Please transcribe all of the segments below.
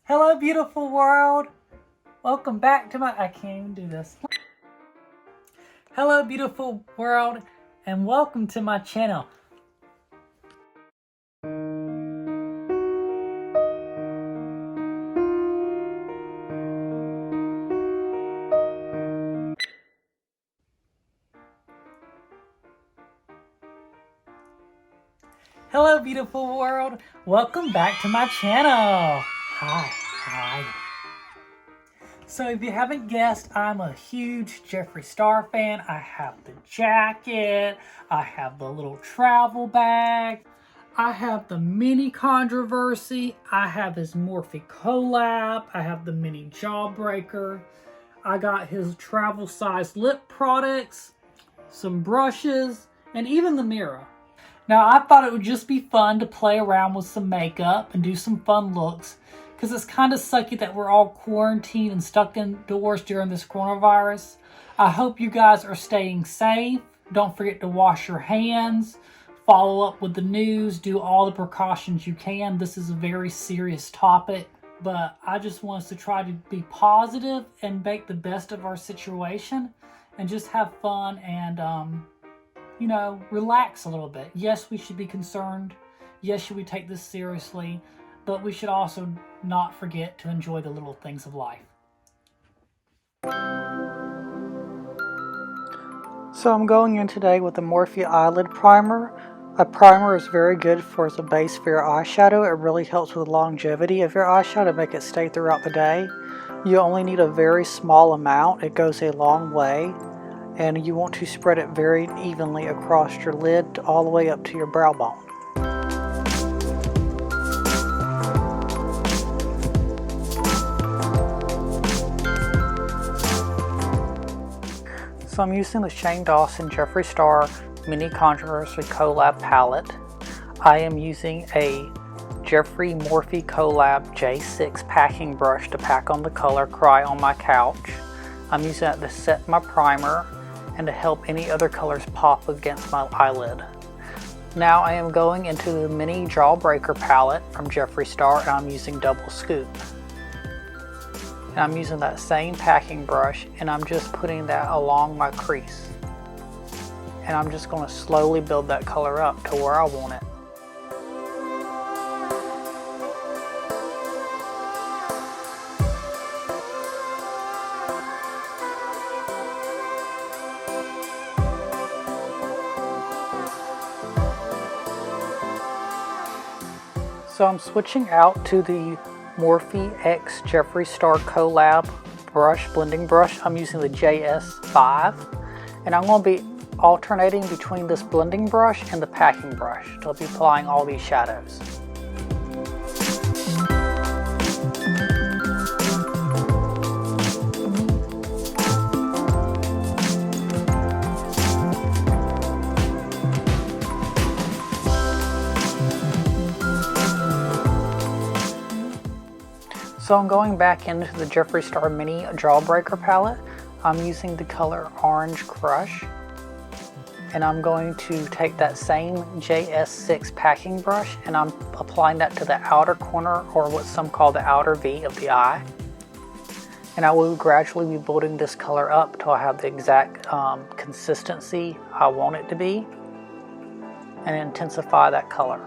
Hello, beautiful world. Welcome back to I can't even do this. Hello, beautiful world, and welcome to my channel. Hello, beautiful world. Welcome back to my channel. Hi. So if you haven't guessed, I'm a huge Jeffree Star fan. I have the jacket. I have the little travel bag. I have the mini controversy. I have his Morphe collab. I have the mini jawbreaker. I got his travel size lip products, some brushes, and even the mirror. Now, I thought it would just be fun to play around with some makeup and do some fun looks, because it's kind of sucky that we're all quarantined and stuck indoors during this coronavirus. I hope you guys are staying safe. Don't forget to wash your hands, follow up with the news, do all the precautions you can. This is a very serious topic, but I just want us to try to be positive and make the best of our situation and just have fun and, relax a little bit. Yes, we should be concerned. Yes, should we take this seriously? But we should also not forget to enjoy the little things of life. So I'm going in today with the Morphe Eyelid Primer. A primer is very good as a base for your eyeshadow. It really helps with longevity of your eyeshadow to make it stay throughout the day. You only need a very small amount. It goes a long way. And you want to spread it very evenly across your lid all the way up to your brow bone. So I'm using the Shane Dawson Jeffree Star Mini Controversy Collab Palette. I am using a Jeffree Morphe Collab J6 packing brush to pack on the color Cry on My Couch. I'm using that to set my primer and to help any other colors pop against my eyelid. Now I am going into the Mini Jawbreaker palette from Jeffree Star, and I'm using Double Scoop. And I'm using that same packing brush, and I'm just putting that along my crease. And I'm just going to slowly build that color up to where I want it. So I'm switching out to the Morphe X Jeffree Star Collab blending brush. I'm using the JS5, and I'm going to be alternating between this blending brush and the packing brush to be applying all these shadows. So I'm going back into the Jeffree Star Mini Jawbreaker palette. I'm using the color Orange Crush. And I'm going to take that same JS6 packing brush, and I'm applying that to the outer corner, or what some call the outer V of the eye. And I will gradually be building this color up till I have the exact consistency I want it to be, and intensify that color.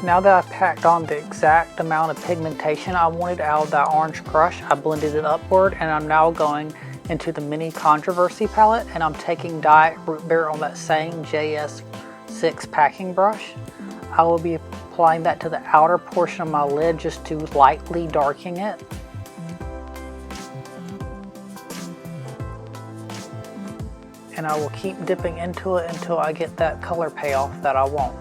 Now that I've packed on the exact amount of pigmentation I wanted out of that Orange Crush, I blended it upward, and I'm now going into the Mini Controversy palette, and I'm taking Diet Root Beer on that same JS6 packing brush. I will be applying that to the outer portion of my lid just to lightly darken it. And I will keep dipping into it until I get that color payoff that I want.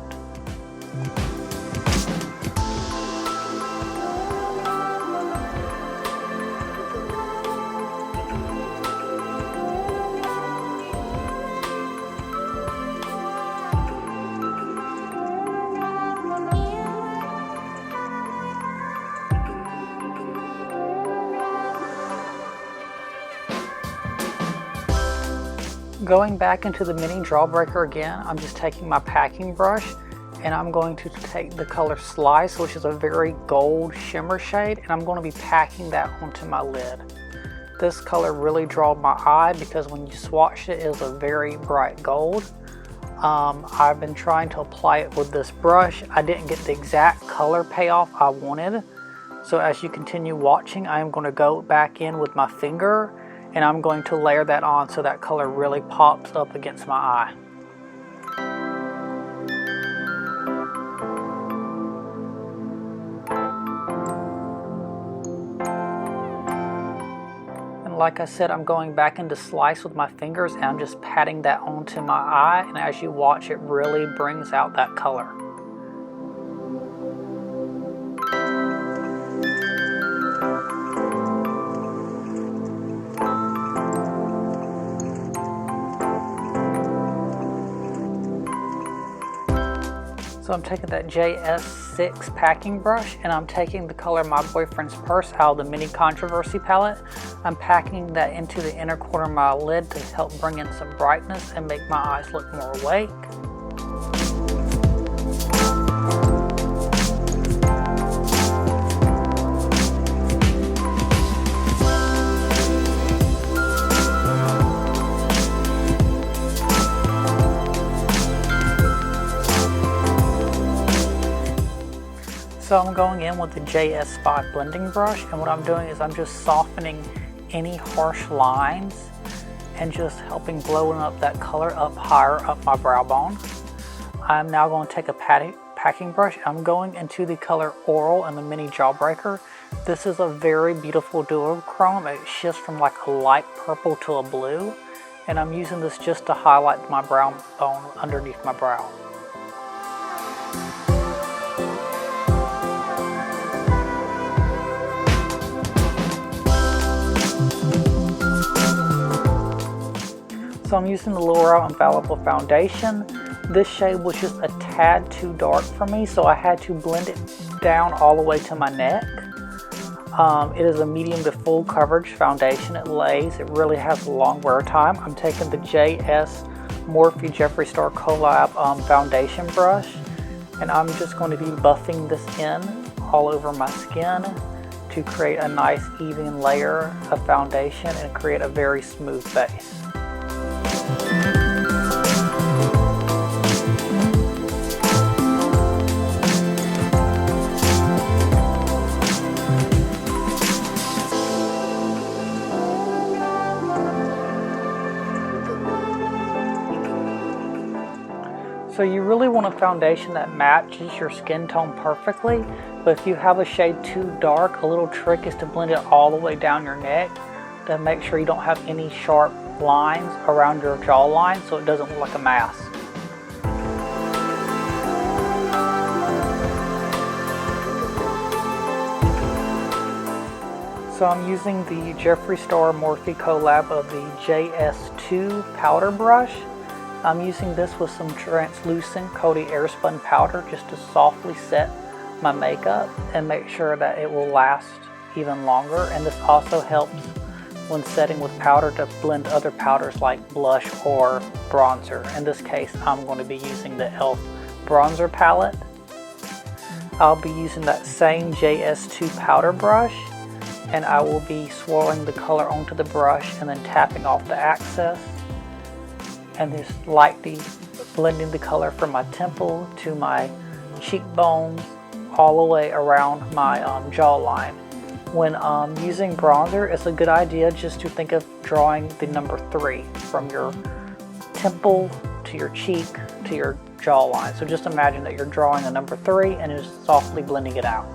Going back into the mini Jawbreaker again, I'm just taking my packing brush and I'm going to take the color Slice, which is a very gold shimmer shade, and I'm going to be packing that onto my lid. This color really drawed my eye because when you swatched it, it was a very bright gold. I've been trying to apply it with this brush. I didn't get the exact color payoff I wanted. So as you continue watching, I am going to go back in with my finger and I'm going to layer that on so that color really pops up against my eye. And like I said, I'm going back into Slice with my fingers and I'm just patting that onto my eye, and as you watch, it really brings out that color. So I'm taking that JS6 packing brush and I'm taking the color My Boyfriend's Purse out of the Mini Controversy palette. I'm packing that into the inner corner of my lid to help bring in some brightness and make my eyes look more awake. So I'm going in with the JS5 blending brush, and what I'm doing is I'm just softening any harsh lines and just helping blowing up that color up higher up my brow bone. I'm now going to take a packing brush. I'm going into the color Oral in the Mini Jawbreaker. This is a very beautiful duochrome. It shifts from like a light purple to a blue, and I'm using this just to highlight my brow bone underneath my brow. So I'm using the L'Oreal Infallible foundation. This shade was just a tad too dark for me, so I had to blend it down all the way to my neck. It is a medium to full coverage foundation. It lays, it really has a long wear time. I'm taking the Morphe Jeffree Star Collab foundation brush, and I'm just going to be buffing this in all over my skin to create a nice even layer of foundation and create a very smooth base. So you really want a foundation that matches your skin tone perfectly, but if you have a shade too dark, a little trick is to blend it all the way down your neck to make sure you don't have any sharp lines around your jawline so it doesn't look like a mask. So I'm using the Jeffree Star Morphe collab of the JS2 powder brush. I'm using this with some translucent Coty Airspun powder just to softly set my makeup and make sure that it will last even longer. And this also helps when setting with powder to blend other powders like blush or bronzer. In this case, I'm going to be using the e.l.f. bronzer palette. I'll be using that same JS2 powder brush, and I will be swirling the color onto the brush and then tapping off the excess and just lightly blending the color from my temple to my cheekbones all the way around my jawline. When using bronzer, it's a good idea just to think of drawing the number 3 from your temple to your cheek to your jawline. So just imagine that you're drawing a number 3 and just softly blending it out.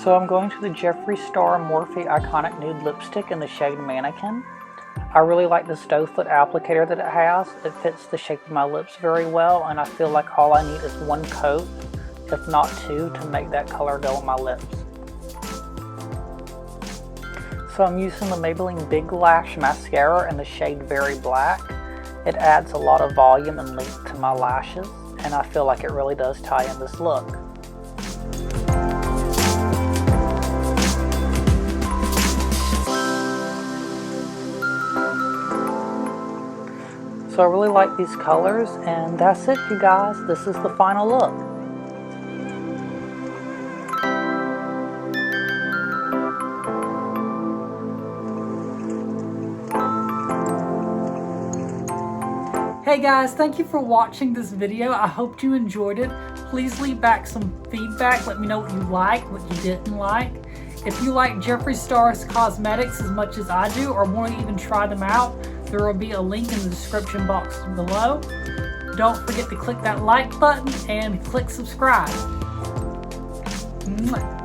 So I'm going to the Jeffree Star Morphe Iconic Nude Lipstick in the shade Mannequin. I really like this doe foot applicator that it has. It fits the shape of my lips very well, and I feel like all I need is one coat, if not two, to make that color go on my lips. So I'm using the Maybelline Big Lash mascara in the shade Very Black. It adds a lot of volume and length to my lashes, and I feel like it really does tie in this look. So I really like these colors, and that's it, you guys. This is the final look. Hey guys, thank you for watching this video. I hope you enjoyed it. Please leave back some feedback. Let me know what you liked, what you didn't like. If you like Jeffree Star Cosmetics as much as I do, or want to even try them out, there will be a link in the description box below. Don't forget to click that like button and click subscribe. Mwah.